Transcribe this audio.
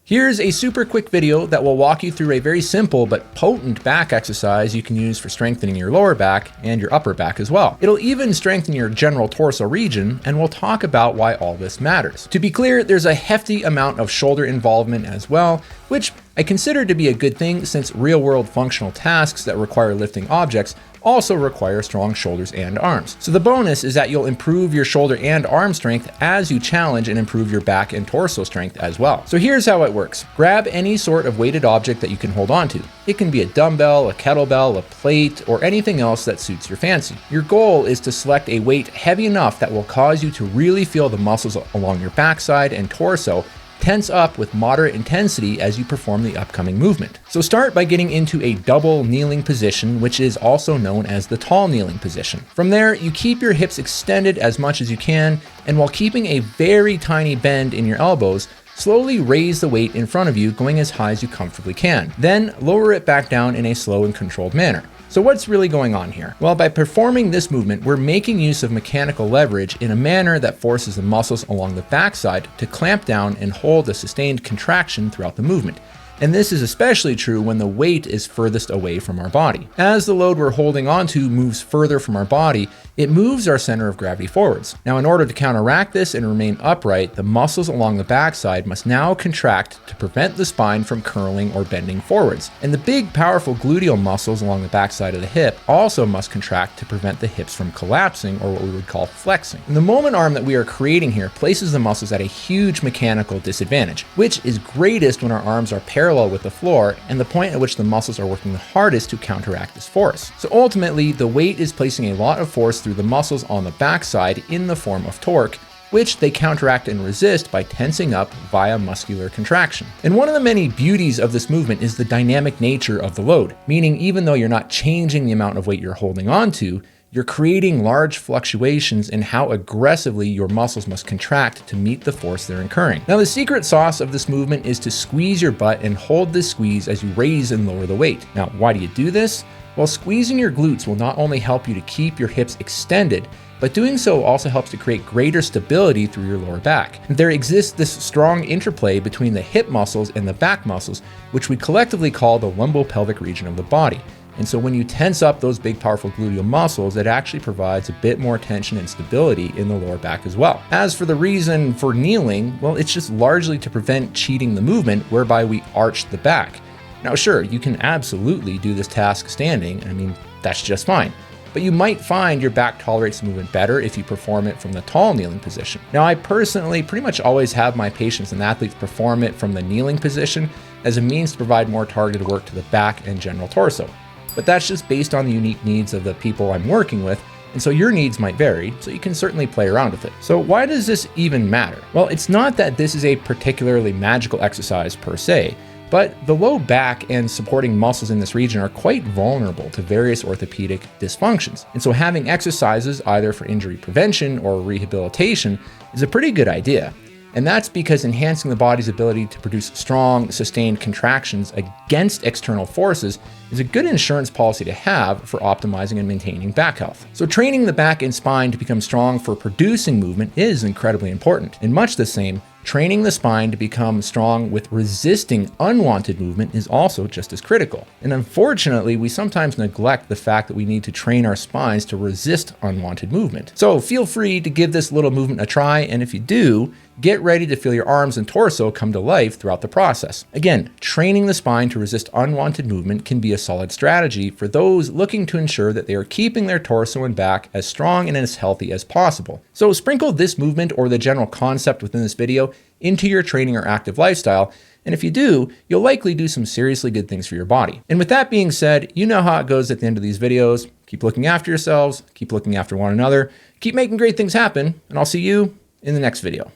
Here's a super quick video that will walk you through a very simple but potent back exercise you can use for strengthening your lower back and your upper back as well. It'll even strengthen your general torso region, and we'll talk about why all this matters. To be clear, there's a hefty amount of shoulder involvement as well, which I consider to be a good thing since real-world functional tasks that require lifting objects also require strong shoulders and arms. So the bonus is that you'll improve your shoulder and arm strength as you challenge and improve your back and torso strength as well. So here's how it works. Grab any sort of weighted object that you can hold on to. It can be a dumbbell, a kettlebell, a plate, or anything else that suits your fancy. Your goal is to select a weight heavy enough that will cause you to really feel the muscles along your backside and torso tense up with moderate intensity as you perform the upcoming movement. So start by getting into a double kneeling position, which is also known as the tall kneeling position. From there, you keep your hips extended as much as you can, and while keeping a very tiny bend in your elbows, slowly raise the weight in front of you, going as high as you comfortably can. Then lower it back down in a slow and controlled manner. So what's really going on here? Well, by performing this movement, we're making use of mechanical leverage in a manner that forces the muscles along the backside to clamp down and hold a sustained contraction throughout the movement. And this is especially true when the weight is furthest away from our body. As the load we're holding onto moves further from our body, it moves our center of gravity forwards. Now, in order to counteract this and remain upright, the muscles along the backside must now contract to prevent the spine from curling or bending forwards. And the big, powerful gluteal muscles along the backside of the hip also must contract to prevent the hips from collapsing, or what we would call flexing. And the moment arm that we are creating here places the muscles at a huge mechanical disadvantage, which is greatest when our arms are parallel with the floor and the point at which the muscles are working the hardest to counteract this force. So ultimately, the weight is placing a lot of force through the muscles on the backside in the form of torque, which they counteract and resist by tensing up via muscular contraction. And one of the many beauties of this movement is the dynamic nature of the load, meaning even though you're not changing the amount of weight you're holding on to, you're creating large fluctuations in how aggressively your muscles must contract to meet the force they're incurring. Now, the secret sauce of this movement is to squeeze your butt and hold this squeeze as you raise and lower the weight. Now, why do you do this? Well, squeezing your glutes will not only help you to keep your hips extended, but doing so also helps to create greater stability through your lower back. There exists this strong interplay between the hip muscles and the back muscles, which we collectively call the lumbopelvic region of the body. And so when you tense up those big, powerful gluteal muscles, it actually provides a bit more tension and stability in the lower back as well. As for the reason for kneeling, well, it's just largely to prevent cheating the movement, whereby we arch the back. Now, sure, you can absolutely do this task standing. I mean, that's just fine. But you might find your back tolerates the movement better if you perform it from the tall kneeling position. Now, I personally pretty much always have my patients and athletes perform it from the kneeling position as a means to provide more targeted work to the back and general torso. But that's just based on the unique needs of the people I'm working with, and so your needs might vary, so you can certainly play around with it. So why does this even matter? Well, it's not that this is a particularly magical exercise per se, but the low back and supporting muscles in this region are quite vulnerable to various orthopedic dysfunctions. And so having exercises either for injury prevention or rehabilitation is a pretty good idea. And that's because enhancing the body's ability to produce strong, sustained contractions against external forces is a good insurance policy to have for optimizing and maintaining back health. So training the back and spine to become strong for producing movement is incredibly important. In much the same, training the spine to become strong with resisting unwanted movement is also just as critical. And unfortunately, we sometimes neglect the fact that we need to train our spines to resist unwanted movement. So feel free to give this little movement a try, and if you do, get ready to feel your arms and torso come to life throughout the process. Again, training the spine to resist unwanted movement can be a solid strategy for those looking to ensure that they are keeping their torso and back as strong and as healthy as possible. So sprinkle this movement or the general concept within this video into your training or active lifestyle, and if you do, you'll likely do some seriously good things for your body. And with that being said, you know how it goes at the end of these videos. Keep looking after yourselves, keep looking after one another, keep making great things happen, and I'll see you in the next video.